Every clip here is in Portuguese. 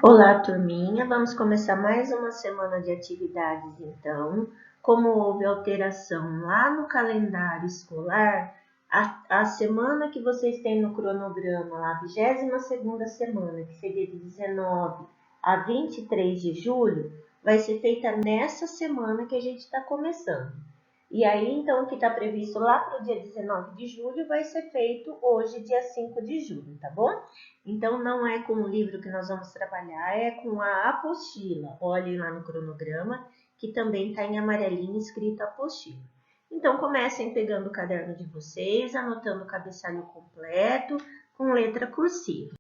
Olá, turminha. Vamos começar mais uma semana de atividades, então. Como houve alteração lá no calendário escolar, a semana que vocês têm no cronograma, a 22ª semana, que seria de 19 a 23 de julho, vai ser feita nessa semana que a gente está começando. E aí, então, o que está previsto lá para o dia 19 de julho vai ser feito hoje, dia 5 de julho, tá bom? Então, não é com o livro que nós vamos trabalhar, é com a apostila. Olhem lá no cronograma, que também está em amarelinho escrito apostila. Então, comecem pegando o caderno de vocês, anotando o cabeçalho completo, com letra cursiva.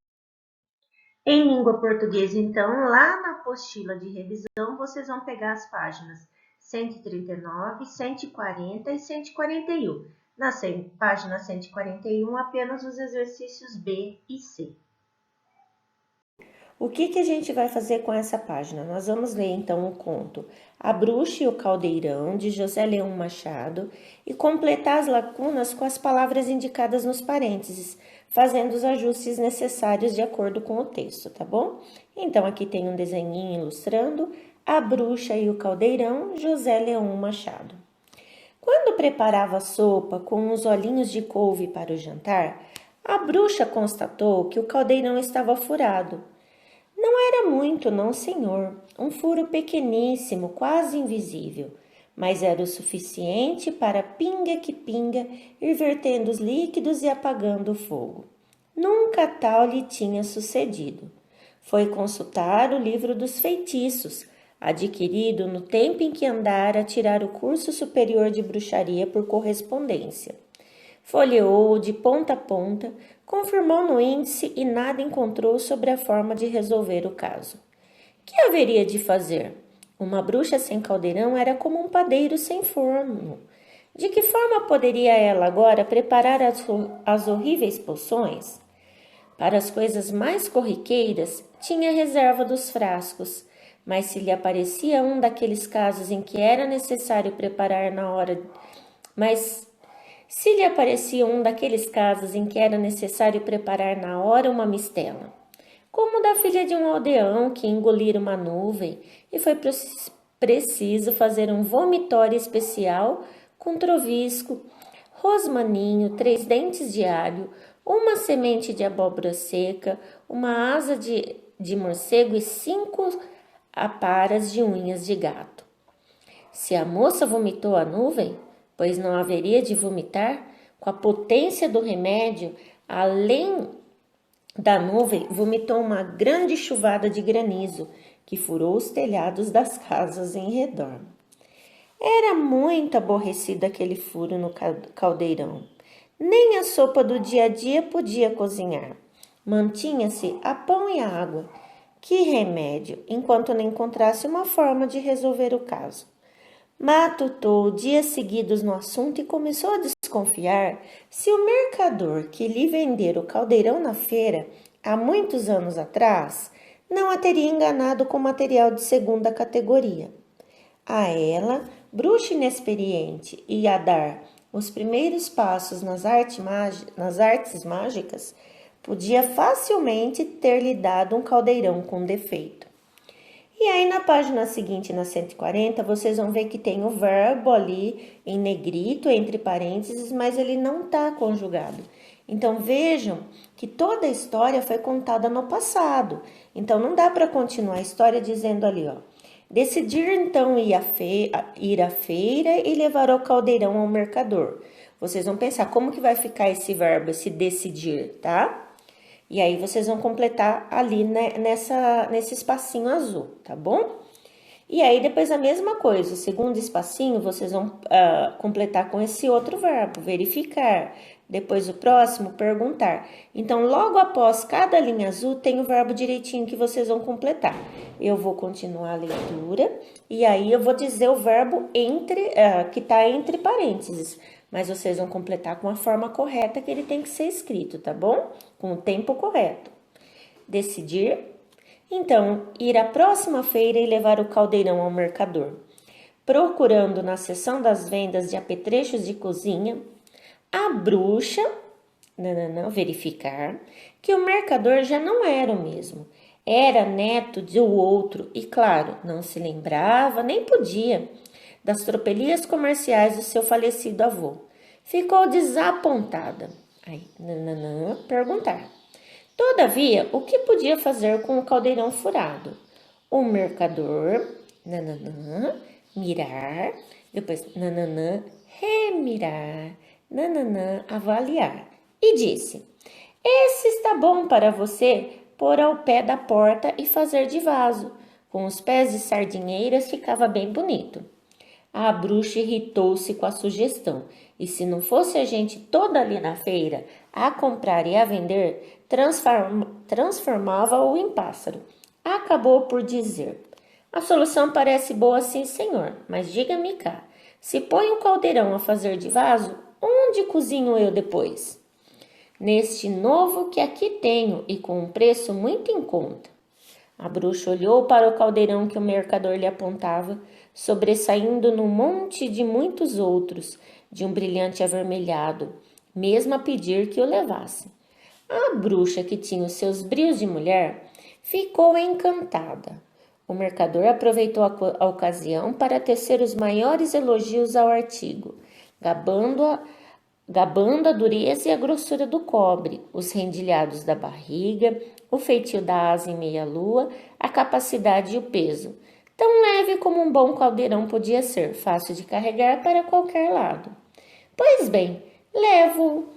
Em língua portuguesa, então, lá na apostila de revisão, vocês vão pegar as páginas 139, 140 e 141. Na página 141, apenas os exercícios B e C. O que a gente vai fazer com essa página? Nós vamos ler então o conto A Bruxa e o Caldeirão, de José Leão Machado, e completar as lacunas com as palavras indicadas nos parênteses, fazendo os ajustes necessários de acordo com o texto, tá bom? Então aqui tem um desenhinho ilustrando A Bruxa e o Caldeirão, José Leão Machado. Quando preparava a sopa com uns olhinhos de couve para o jantar, a bruxa constatou que o caldeirão estava furado. Não era muito, não, senhor. Um furo pequeníssimo, quase invisível, mas era o suficiente para pinga que pinga ir vertendo os líquidos e apagando o fogo. Nunca tal lhe tinha sucedido. Foi consultar o livro dos feitiços, adquirido no tempo em que andara a tirar o curso superior de bruxaria por correspondência. Folheou de ponta a ponta, confirmou no índice e nada encontrou sobre a forma de resolver o caso. Que haveria de fazer? Uma bruxa sem caldeirão era como um padeiro sem forno. De que forma poderia ela agora preparar as horríveis poções? Para as coisas mais corriqueiras, tinha reserva dos frascos, mas se lhe aparecia um daqueles casos em que era necessário preparar na hora, uma mistela, como da filha de um aldeão que engolira uma nuvem e foi preciso fazer um vomitório especial com trovisco, rosmaninho, 3 dentes de alho, uma semente de abóbora seca, uma asa de morcego e 5 aparas de unhas de gato. Se a moça vomitou a nuvem, pois não haveria de vomitar, com a potência do remédio, além da nuvem, vomitou uma grande chuvada de granizo, que furou os telhados das casas em redor. Era muito aborrecido aquele furo no caldeirão. Nem a sopa do dia a dia podia cozinhar. Mantinha-se a pão e a água. Que remédio, enquanto não encontrasse uma forma de resolver o caso. Matutou dias seguidos no assunto e começou a desconfiar se o mercador que lhe vendera o caldeirão na feira, há muitos anos atrás, não a teria enganado com material de segunda categoria. A ela, bruxa inexperiente e a dar os primeiros passos nas artes mágicas, podia facilmente ter-lhe dado um caldeirão com defeito. E aí na página seguinte, na 140, vocês vão ver que tem o verbo ali em negrito, entre parênteses, mas ele não está conjugado. Então vejam que toda a história foi contada no passado. Então não dá para continuar a história dizendo ali, ó. Decidir então ir à feira e levar o caldeirão ao mercador. Vocês vão pensar como que vai ficar esse verbo, esse decidir, tá? E aí vocês vão completar ali nesse espacinho azul, tá bom? E aí depois a mesma coisa, o segundo espacinho vocês vão completar com esse outro verbo, verificar. Depois o próximo, perguntar. Então logo após cada linha azul tem o verbo direitinho que vocês vão completar. Eu vou continuar a leitura e aí eu vou dizer o verbo que está entre parênteses. Mas vocês vão completar com a forma correta que ele tem que ser escrito, tá bom? Com o tempo correto. Decidir. Então, ir à próxima feira e levar o caldeirão ao mercador. Procurando na seção das vendas de apetrechos de cozinha, a bruxa, verificar que o mercador já não era o mesmo. Era neto de outro e, claro, não se lembrava, nem podia, das tropelias comerciais do seu falecido avô. Ficou desapontada. Aí, nananã, perguntar. Todavia, o que podia fazer com o caldeirão furado? O mercador, nananã, mirar, depois, nananã, remirar, nananã, avaliar. E disse, esse está bom para você pôr ao pé da porta e fazer de vaso. Com os pés de sardinheiras ficava bem bonito. A bruxa irritou-se com a sugestão, e se não fosse a gente toda ali na feira, a comprar e a vender, transformava-o em pássaro. Acabou por dizer, a solução parece boa sim, senhor, mas diga-me cá, se põe o caldeirão a fazer de vaso, onde cozinho eu depois? Neste novo que aqui tenho e com um preço muito em conta. A bruxa olhou para o caldeirão que o mercador lhe apontava, sobressaindo no monte de muitos outros, de um brilhante avermelhado, mesmo a pedir que o levasse. A bruxa, que tinha os seus brios de mulher, ficou encantada. O mercador aproveitou a ocasião para tecer os maiores elogios ao artigo, gabando a dureza e a grossura do cobre, os rendilhados da barriga, o feitio da asa em meia-lua, a capacidade e o peso. Tão leve como um bom caldeirão podia ser, fácil de carregar para qualquer lado. Pois bem, levo-o.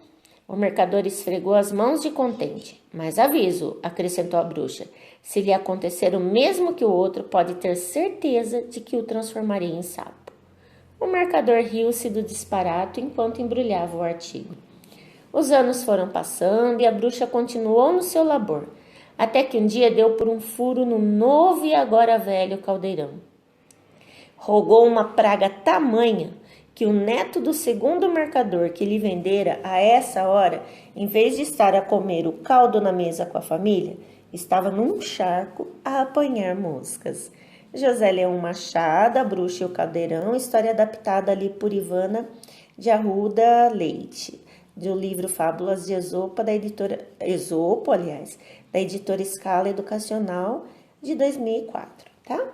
O mercador esfregou as mãos de contente. Mas aviso, acrescentou a bruxa, se lhe acontecer o mesmo que o outro, pode ter certeza de que o transformarei em sapo. O mercador riu-se do disparate enquanto embrulhava o artigo. Os anos foram passando e a bruxa continuou no seu labor, até que um dia deu por um furo no novo e agora velho caldeirão. Rogou uma praga tamanha que o neto do segundo mercador que lhe vendera a essa hora, em vez de estar a comer o caldo na mesa com a família, estava num charco a apanhar moscas. José Leão Machado, A Bruxa e o Caldeirão, história adaptada ali por Ivana de Arruda Leite, do livro Fábulas de Esopo, da editora da editora Escala Educacional, de 2004, tá?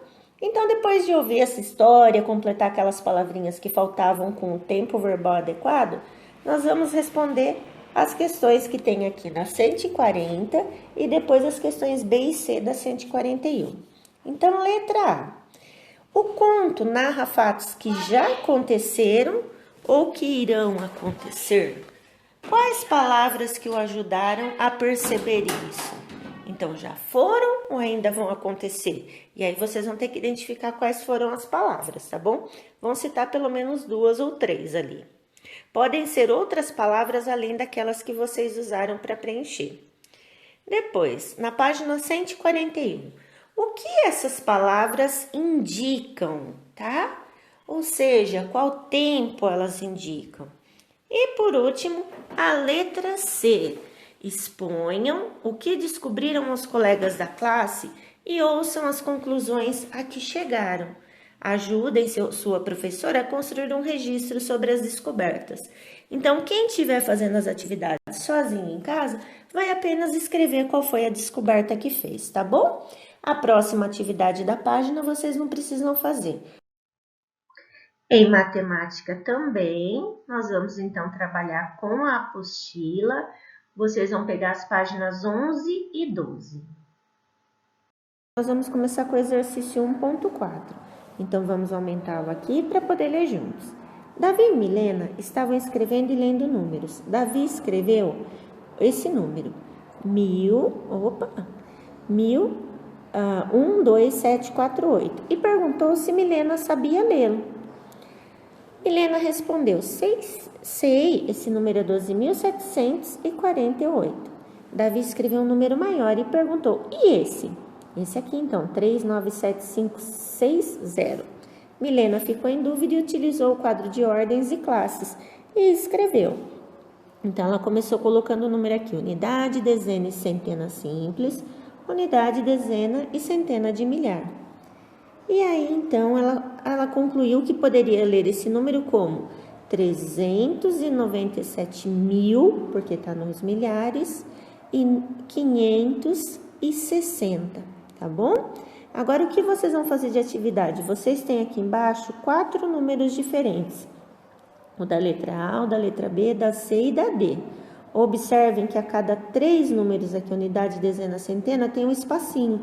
Então, depois de ouvir essa história, completar aquelas palavrinhas que faltavam com o tempo verbal adequado, nós vamos responder as questões que tem aqui na 140 e depois as questões B e C da 141. Então, letra A. O conto narra fatos que já aconteceram ou que irão acontecer. Quais palavras que o ajudaram a perceber isso? Então, já foram ou ainda vão acontecer? E aí vocês vão ter que identificar quais foram as palavras, tá bom? Vão citar pelo menos 2 ou 3 ali. Podem ser outras palavras além daquelas que vocês usaram para preencher. Depois, na página 141, o que essas palavras indicam, tá? Ou seja, qual tempo elas indicam? E por último, a letra C. Exponham o que descobriram os colegas da classe e ouçam as conclusões a que chegaram. Ajudem sua professora a construir um registro sobre as descobertas. Então, quem estiver fazendo as atividades sozinho em casa, vai apenas escrever qual foi a descoberta que fez, tá bom? A próxima atividade da página vocês não precisam fazer. Em matemática também, nós vamos então trabalhar com a apostila. Vocês vão pegar as páginas 11 e 12. Nós vamos começar com o exercício 1.4. Então, vamos aumentá-lo aqui para poder ler juntos. Davi e Milena estavam escrevendo e lendo números. Davi escreveu esse número, 12748, e perguntou se Milena sabia lê-lo. Milena respondeu, sei, esse número é 12.748. Davi escreveu um número maior e perguntou, e esse? Esse aqui então, 397560. Milena ficou em dúvida e utilizou o quadro de ordens e classes e escreveu. Então, ela começou colocando o número aqui, unidade, dezena e centena simples, unidade, dezena e centena de milhar. E aí, então, ela concluiu que poderia ler esse número como 397.000, porque está nos milhares, e 560. tá bom? Agora, o que vocês vão fazer de atividade? Vocês têm aqui embaixo 4 números diferentes. O da letra A, o da letra B, da C e da D. Observem que a cada 3 números aqui, unidade, dezena, centena, tem um espacinho.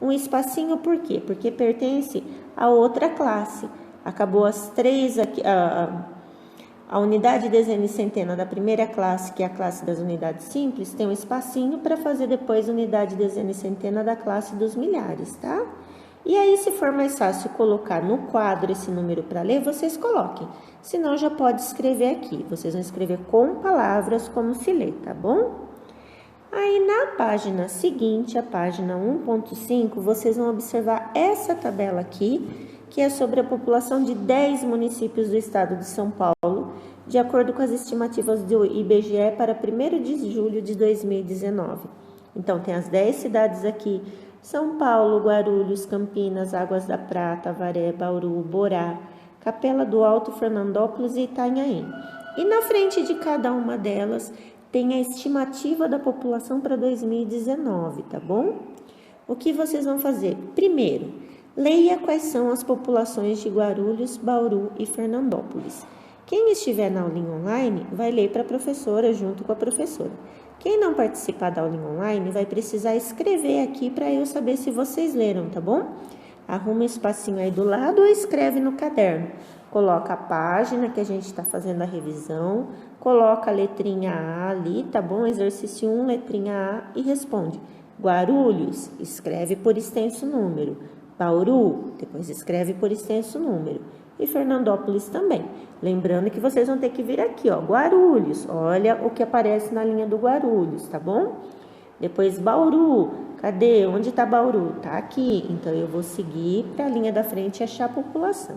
Um espacinho por quê? Porque pertence a outra classe. Acabou as 3 aqui, a unidade, dezena e centena da primeira classe, que é a classe das unidades simples, tem um espacinho para fazer depois unidade, dezena e centena da classe dos milhares, tá? E aí, se for mais fácil colocar no quadro esse número para ler, vocês coloquem. Senão, já pode escrever aqui. Vocês vão escrever com palavras como se lê, tá bom? Aí, na página seguinte, a página 1.5, vocês vão observar essa tabela aqui, que é sobre a população de 10 municípios do estado de São Paulo, de acordo com as estimativas do IBGE para 1º de julho de 2019. Então, tem as 10 cidades aqui: São Paulo, Guarulhos, Campinas, Águas da Prata, Avaré, Bauru, Borá, Capela do Alto, Fernandópolis e Itanhaém. E na frente de cada uma delas tem a estimativa da população para 2019, tá bom? O que vocês vão fazer? Primeiro, leia quais são as populações de Guarulhos, Bauru e Fernandópolis. Quem estiver na aulinha online vai ler para a professora junto com a professora. Quem não participar da aulinha online vai precisar escrever aqui para eu saber se vocês leram, tá bom? Arruma um espacinho aí do lado ou escreve no caderno. Coloca a página que a gente está fazendo a revisão, coloca a letrinha A ali, tá bom? Exercício 1, letrinha A, e responde: Guarulhos, escreve por extenso número. Bauru, depois escreve por extenso número. E Fernandópolis também. Lembrando que vocês vão ter que vir aqui, ó, Guarulhos. Olha o que aparece na linha do Guarulhos, tá bom? Depois Bauru. Cadê? Onde tá Bauru? Tá aqui. Então, eu vou seguir para a linha da frente e achar a população.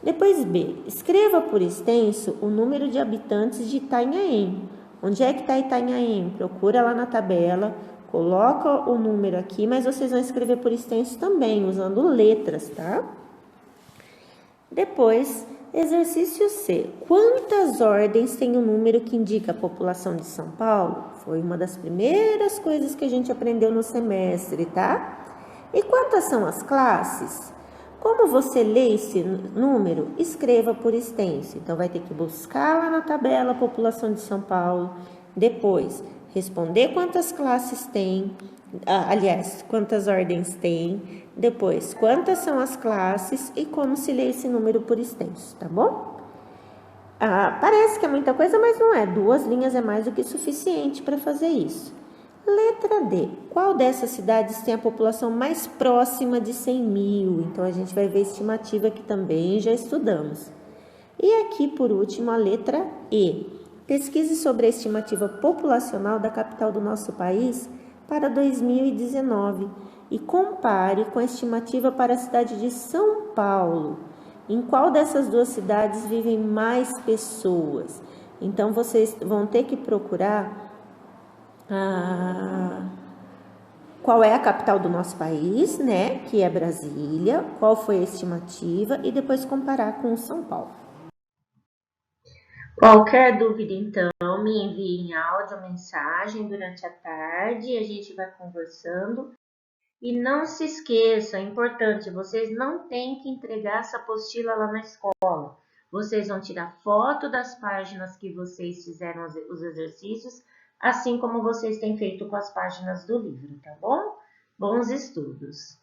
Depois B. Escreva por extenso o número de habitantes de Itanhaém. Onde é que está Itanhaém? Procura lá na tabela. Coloca o número aqui, mas vocês vão escrever por extenso também, usando letras, tá? Depois, exercício C. Quantas ordens tem o número que indica a população de São Paulo? Foi uma das primeiras coisas que a gente aprendeu no semestre, tá? E quantas são as classes? Como você lê esse número, escreva por extenso. Então, vai ter que buscar lá na tabela a população de São Paulo. Depois, responder quantas classes tem. Aliás, quantas ordens tem. Depois, quantas são as classes e como se lê esse número por extenso, tá bom? Parece que é muita coisa, mas não é. 2 linhas é mais do que suficiente para fazer isso. Letra D. Qual dessas cidades tem a população mais próxima de 100 mil? Então, a gente vai ver a estimativa que também já estudamos. E aqui, por último, a letra E. Pesquise sobre a estimativa populacional da capital do nosso país para 2019 e compare com a estimativa para a cidade de São Paulo. Em qual dessas 2 cidades vivem mais pessoas? Então, vocês vão ter que procurar qual é a capital do nosso país, né? Que é Brasília, qual foi a estimativa e depois comparar com São Paulo. Qualquer dúvida, então, me envie em áudio ou mensagem durante a tarde e a gente vai conversando. E não se esqueça, é importante, vocês não têm que entregar essa apostila lá na escola. Vocês vão tirar foto das páginas que vocês fizeram os exercícios, assim como vocês têm feito com as páginas do livro, tá bom? Bons estudos!